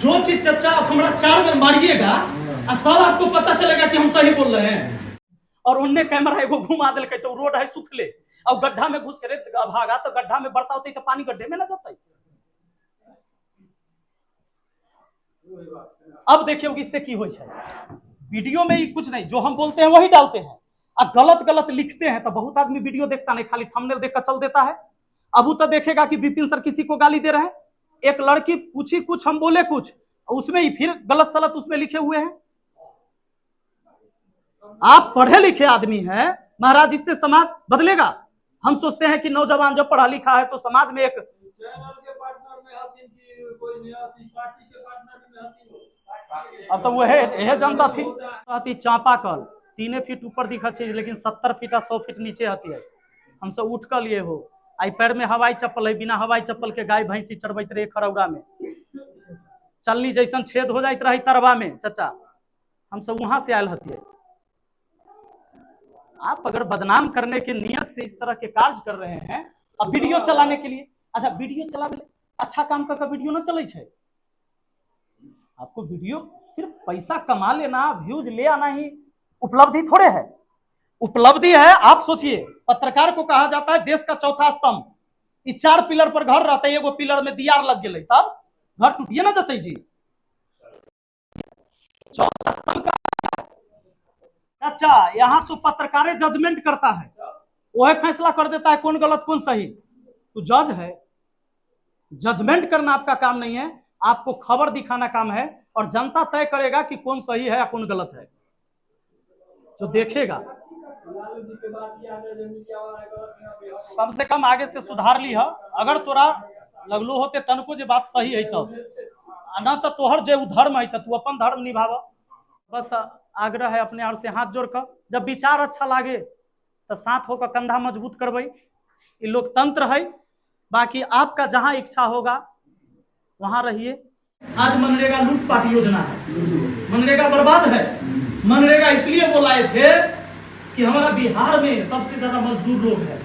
जो चीज चच्चा आप हमारा 4 बार मारिएगा तब आपको पता चलेगा कि हम सही बोल रहे हैं। और उनने कैमरा एगो घुमा दिल के, तो रोड है सुखले और गड्ढा में घुस के भागा, तो गड्ढा में वर्षा होती तो पानी गड्ढे में ना जाता। अब देखिए इससे की हो जाए, वीडियो में ही कुछ नहीं, जो हम बोलते हैं वही डालते हैं। अब गलत गलत लिखते हैं तो बहुत आदमी वीडियो देखता नहीं, खाली थंबनेल देखकर चल देता है। अब वो तो देखेगा कि विपिन सर किसी को गाली दे रहे हैं, एक लड़की पूछी कुछ, हम बोले कुछ, उसमें ही फिर गलत सलत उसमें लिखे हुए हैं। आप पढ़े लिखे आदमी हैं महाराज, इससे समाज बदलेगा। हम सोचते हैं कि नौजवान जो पढ़ा लिखा है तो समाज में एक अब तो वह जनता थी चापाकल 3 फीट ऊपर दिखा छे, लेकिन 70 फीट 100 फीट नीचे आती है। हमसे उठ कर लिए हो आई पैर में हवाई चप्पल है, बिना हवाई चप्पल के गाय भैंसी चरबैत रहे खरौड़ा में, चलनी जैसन छेद हो जाइत रही तरवा में चचा, हम सब वहां से आयल हथिये। आप अगर बदनाम करने के नियत से इस तरह के कार्य कर रहे हैं, अब वीडियो चलाने के लिए, अच्छा वीडियो चलावे अच्छा काम का वीडियो ना चले छे। आपको वीडियो सिर्फ पैसा कमा लेना, व्यूज ले आना ही उपलब्धि थोड़े है। उपलब्धि है, आप सोचिए पत्रकार को कहा जाता है देश का चौथा स्तंभ। इस 4 पिलर पर घर रहते, एगो पिलर में दियार लग गए तब घर टूटिए ना जते जी। चौथा स्तंभ का अच्छा, यहाँ जो पत्रकार जजमेंट करता है वह फैसला कर देता है कौन गलत कौन सही। तो जज है, जजमेंट करना आपका काम नहीं है, आपको खबर दिखाना काम है, और जनता तय करेगा कि कौन सही है या कौन गलत है, जो देखेगा। कम से कम आगे से सुधार ली है। अगर तोरा लगलो होते तनको जो बात सही है तब ना, तो तोहर जो धर्म है तू अपन धर्म निभाव। बस आग्रह है अपने और से हाथ जोड़कर, जब विचार अच्छा लागे तो साथ होकर कंधा मजबूत करवाई। ये लोकतंत्र है, बाकी आपका जहां इच्छा होगा वहां रहिए। आज मनरेगा लूटपाट योजना है, मनरेगा बर्बाद है। मनरेगा इसलिए बुलाए थे कि हमारा बिहार में सबसे ज्यादा मजदूर लोग है,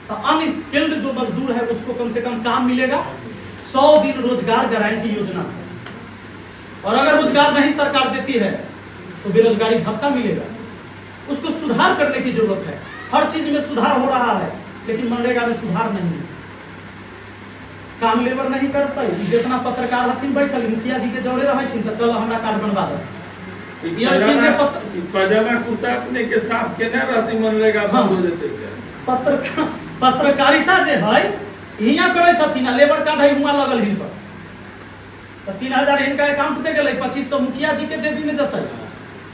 तो अनस्किल्ड जो मजदूर है उसको कम से कम काम मिलेगा। 100 दिन रोजगार गारंटी योजना है, और अगर रोजगार नहीं सरकार देती है तो बेरोजगारी भत्ता मिलेगा। उसको सुधार करने की जरूरत है। हर चीज में सुधार हो रहा है, लेकिन मनरेगा में सुधार नहीं है। काम लेबर नहीं करते, जितना पत्रकार हथिन बैठल मुखिया जी के जोड़े रहे छिन तो चलो हमरा कार्ड बनवा दो। पजामा कुर्ता अपने के साथ केने रहती मनरेगा बंद हो जेते। पत्रकारिता जे है हिया करे थथिन, लेबर कार्ड है हुआ लगल हिन पर, तो 3000 इनका अकाउंट पे गेलै, 2500 मुखिया जी के जेबी में जतै।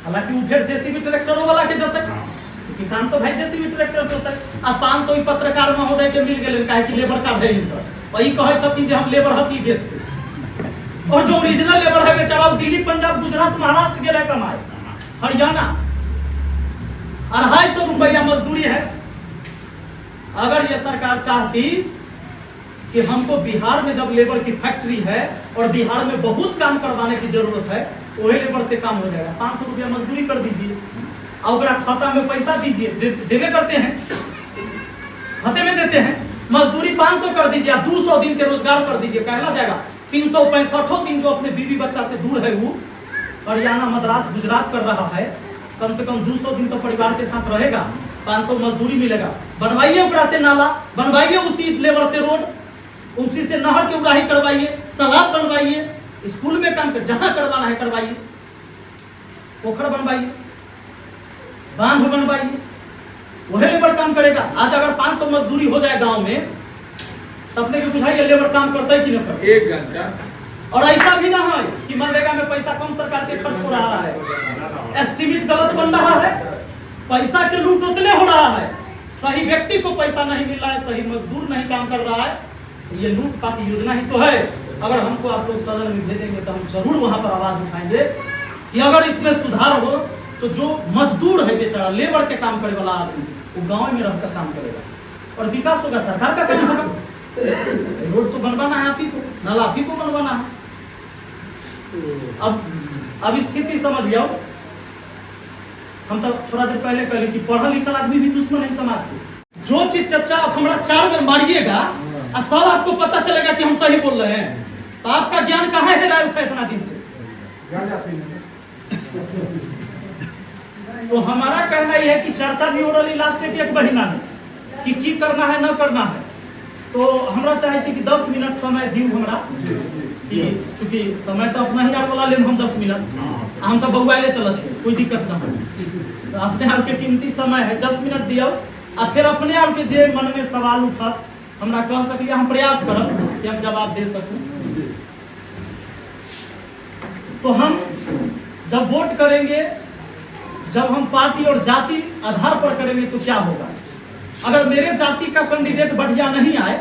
हालांकि वो फिर जेसीबी ट्रैक्टरों वाला के जतै, क्योंकि काम तो भाई जेसीबी ट्रैक्टर से होता है। आ 500 पत्रकार महोदय के मिल गेलै, काहे कि लेबर कार्ड है इनका, वही कहे थथिन जे हम लेबर हती देश के। और जो ओरिजिनल लेबर है बेचारा दिल्ली पंजाब गुजरात महाराष्ट्र गेलै कमाए, हरियाणा 250 रुपया मजदूरी है। अगर ये सरकार चाहती कि हमको बिहार में जब लेबर की फैक्ट्री है और बिहार में बहुत काम करवाने की जरूरत है, वही लेबर से काम हो जाएगा। 500 रुपया मजदूरी कर दीजिए और खाता में पैसा दीजिए, देवे करते हैं, खाते में देते हैं। मजदूरी 500 कर दीजिए, 200 दिन के रोजगार कर दीजिए, कहना जाएगा 365 दिन जो अपने बीवी बच्चा से दूर है, वो हरियाणा मद्रास गुजरात कर रहा है, कम से कम 200 दिन तो परिवार के साथ रहेगा, 500 मजदूरी मिलेगा। बनवाइए ओकरा से नाला, बनवाइए उसी लेबर से रोड, उसी से नहर के उड़ाही करवाइए, तालाब बनवाइए, स्कूल में काम कर जहां करवाना है करवाइए, पोखर बनवाइए, बांध बनवाइए, वही लेबर काम करेगा। आज अगर 500 मजदूरी हो जाए गांव में, तब अपने को बुझाइए लेबर काम करता है कि नहीं करता। 1 घंटा। और ऐसा भी ना है कि मनरेगा में पैसा कम सरकार के खर्च हो रहा है, एस्टिमेट गलत बन रहा है, पैसा के लूट उतने हो रहा है, सही व्यक्ति को पैसा नहीं मिल रहा है, सही मजदूर नहीं काम कर रहा है। ये लूटपाट योजना ही तो है। अगर हमको आप लोग सदन में भेजेंगे तो हम जरूर वहां पर आवाज उठाएंगे कि अगर इसमें सुधार हो तो जो मजदूर है बेचारा लेबर के काम करे वाला आदमी, वो गांव में रहकर काम करेगा और विकास होगा, सरकार का काम होगा। रोड तो बनवाना है आप ही को, नाला आप ही को बनवाना है। अब स्थिति समझ गया। हम तो थोड़ा देर पहले कहले कि पढ़ा लिखा आदमी भी दुश्मन है समाज के। जो चीज चच्चा आप हमारा 4 बार मारिएगा तब आपको पता चलेगा कि हम सही बोल रहे हैं। तो आपका ज्ञान कहाँ हेरायल था इतना दिन से? तो हमारा कहना यह है कि चर्चा भी हो रही लास्ट एक महीना में कि करना है न करना है। तो हमरा चाहे कि 10 मिनट समय दियो हमरा, कि चूँकि समय तो अपना ही आर वाला लेम हम 10 मिनट, हम तो बउआले चल छे, कोई दिक्कत ना हो। तो अपने आप के कीमती समय है, 10 मिनट दियो आ फिर अपने आप के जे मन में सवाल उठत हमरा कह सकलिए, हम प्रयास करब कि हम जवाब दे सकूं। तो हम जब वोट करेंगे, जब हम पार्टी और जाति आधार पर करेंगे तो क्या होगा? अगर मेरे जाति का कैंडिडेट बढ़िया नहीं आए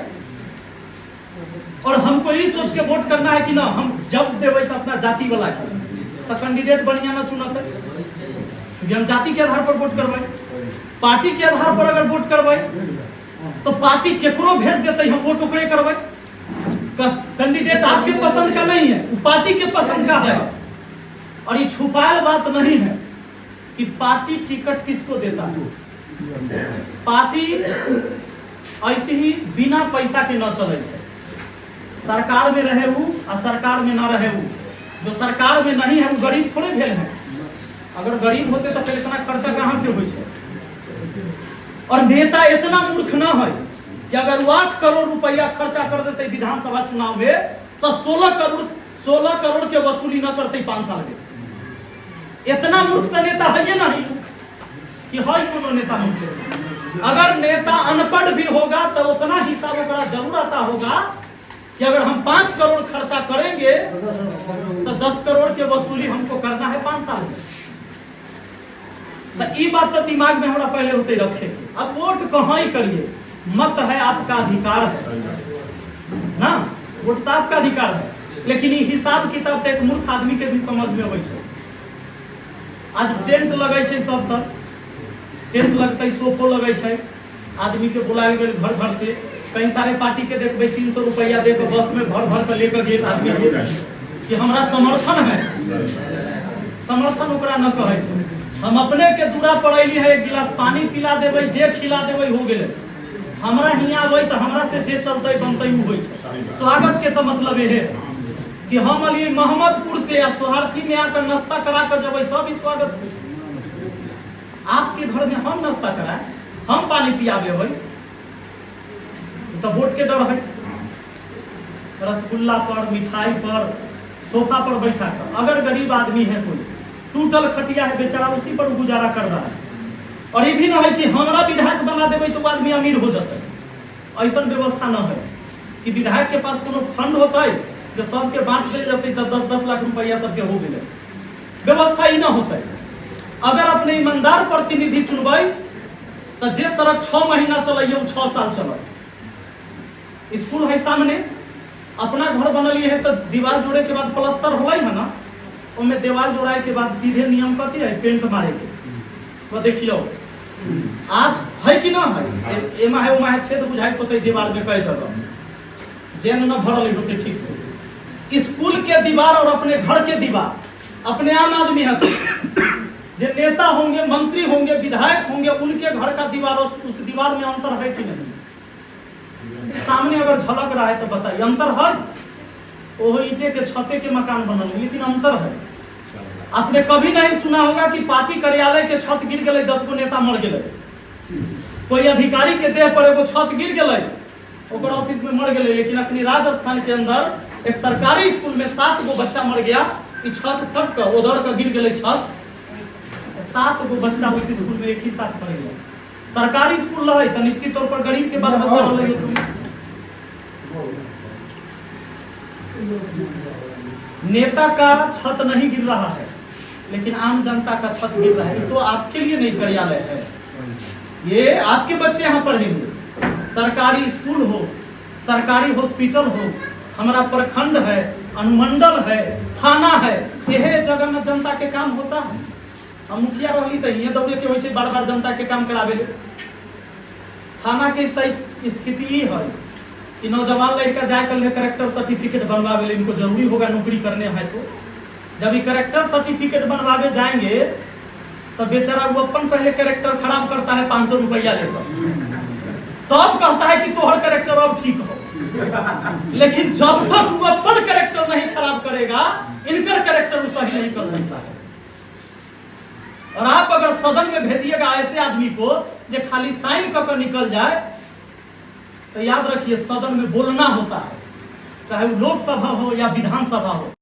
और हमको ये सोच के वोट करना है कि ना हम जब देवे तो अपना जाति वाला के, तो कैंडिडेट बढ़िया ना चुनते, क्योंकि हम जाति के आधार पर वोट करवाई। पार्टी के आधार पर अगर वोट करवाई तो पार्टी केकरो भेज देते, हम वोट ओकरे करवाई। कैंडिडेट आपके पसंद का नहीं है, वो पार्टी के पसंद का है। और ये छुपायल बात नहीं है कि पार्टी टिकट किसको देता है। पार्टी ऐसे ही बिना पैसा के न चले छे। सरकार में रहे वो और सरकार में न रहे वो। जो सरकार में नहीं है वो गरीब थोड़े भेल है। अगर गरीब होते तो फिर इतना खर्चा कहाँ से हो छे? और नेता इतना मूर्ख न है कि अगर 8 करोड़ रुपया खर्चा कर देते विधानसभा चुनाव में तो 16 करोड़ के वसूली न करते 5 साल में। इतना मूर्ख तो नेता है नहीं कि है कोनो नेता मूर्ख। अगर नेता अनपढ़ भी होगा तो उतना हिसाब ओकरा जरूर आता होगा कि अगर हम 5 करोड़ खर्चा करेंगे तो 10 करोड़ के वसूली हमको करना है 5 साल में। तो ये बात तो दिमाग में हमारा पहले होते रखे। अब वोट कहाँ ही करिए, मत है आपका अधिकार है ना, वोट तो आपका अधिकार है, लेकिन ये हिसाब किताब तो एक मूर्ख आदमी के भी समझ में आवे छे। आज टेंट लगे छे, सब तर टेंट लगते, सोफो लगे छे, आदमी के बुलायल गेल घर घर से। कई सारे पार्टी के देखबे 300 रुपया दे के बस में भर भर के लेकर गेल आदमी के कि हमरा समर्थन है। समर्थन ओकरा न कहे छे। हम अपने के दूरा पर अइली है, एक गिलास पानी पिला देबै, जे खिला देबै हो गेलै। हमरा हियां आबै तो हमरा से जे चलते बनते उ होय छै। स्वागत के तो मतलब है कि हम अलिए मोहम्मदपुर से या सोहार्थी में आकर नाश्ता करा कर जब तब ही स्वागत हो। आपके घर में हम नाश्ता कराए, हम पानी पियाबे हो तो वोट के डर है। रसगुल्ला पर, मिठाई पर, सोफा पर बैठा कर, अगर गरीब आदमी है, कोई टूटल खटिया है बेचारा, उसी पर गुजारा कर रहा है। और ये भी ना है कि हमारा विधायक बना देवे तो आदमी अमीर हो जाता है। ऐसा व्यवस्था न है कि विधायक के पास कोनो फंड होता है जो सबके बांट दे जाते तो 10-10 लाख रुपया सबके हो गए। व्यवस्था ही ना होता है। अगर अपने ईमानदार प्रतिनिधि चुनबै तो जे सड़क 6 महीना चलाइए वो 6 साल चले। स्कूल है सामने, अपना घर बनलिए है तो दीवार जोड़े के बाद प्लास्टर हो है ना, उनमें दीवार जोड़ाए के बाद सीधे नियम कथी है, पेंट मारे के। तो देखियो आज है कि ना है, एमा है उमा है छेद बुझाइत होते दीवार में कई जगह जेन न भरल होते ठीक से। स्कूल के दीवार और अपने घर के दीवार, अपने आम आदमी है जो नेता होंगे, मंत्री होंगे, विधायक होंगे, उनके घर का दीवार और उस दीवार में अंतर है कि नहीं? सामने अगर झलक रहा है तो बताइए, अंतर है? वो ईंटे के छते के मकान बनल है, लेकिन अंतर है। आपने कभी नहीं सुना होगा कि पार्टी कार्यालय के छत गिर गए, 10 गो नेता मर गए। कोई अधिकारी के देह पर एगो छत गिर गए, ओकर ऑफिस में मर गए। लेकिन अपनी राजस्थान के अंदर एक सरकारी स्कूल में 7 गो बच्चा मर गया। छत फट कर उधर का गिर गए छत, 7 गो बच्चा उस स्कूल में एक ही साथ पढ़ गया। सरकारी स्कूल रहे तो निश्चित तौर पर गरीब के बाद बच्चा रहे। नेता का छत नहीं गिर रहा है, लेकिन आम जनता का छत गिर रहा है। ये तो आपके लिए नहीं कार्यालय है, ये आपके बच्चे यहाँ पढ़ेंगे। सरकारी स्कूल हो, सरकारी हॉस्पिटल हो, हमारा प्रखंड है, अनुमंडल है, थाना है, यह जगह में जनता के काम होता है। हम मुखिया रही तो ये दौड़े के हो बार बार जनता के काम करावे। थाना के स्थिति ही है कि नौजवान लड़का जाए कर करेक्टर सर्टिफिकेट बनवावे, इनको जरूरी होगा नौकरी करने है। तो जब ये करेक्टर सर्टिफिकेट बनवावे जाएंगे तो बेचारा वो अपन पहले करेक्टर खराब करता है 500 रुपया लेकर, तब कहता है कि तोहर करेक्टर अब ठीक हो। लेकिन जब तक वो अपन कैरेक्टर नहीं खराब करेगा, इनकर कैरेक्टर वो सही नहीं कर सकता है। और आप अगर सदन में भेजिएगा ऐसे आदमी को जो खाली साइन कर निकल जाए, तो याद रखिए सदन में बोलना होता है, चाहे वो लोकसभा हो या विधानसभा हो।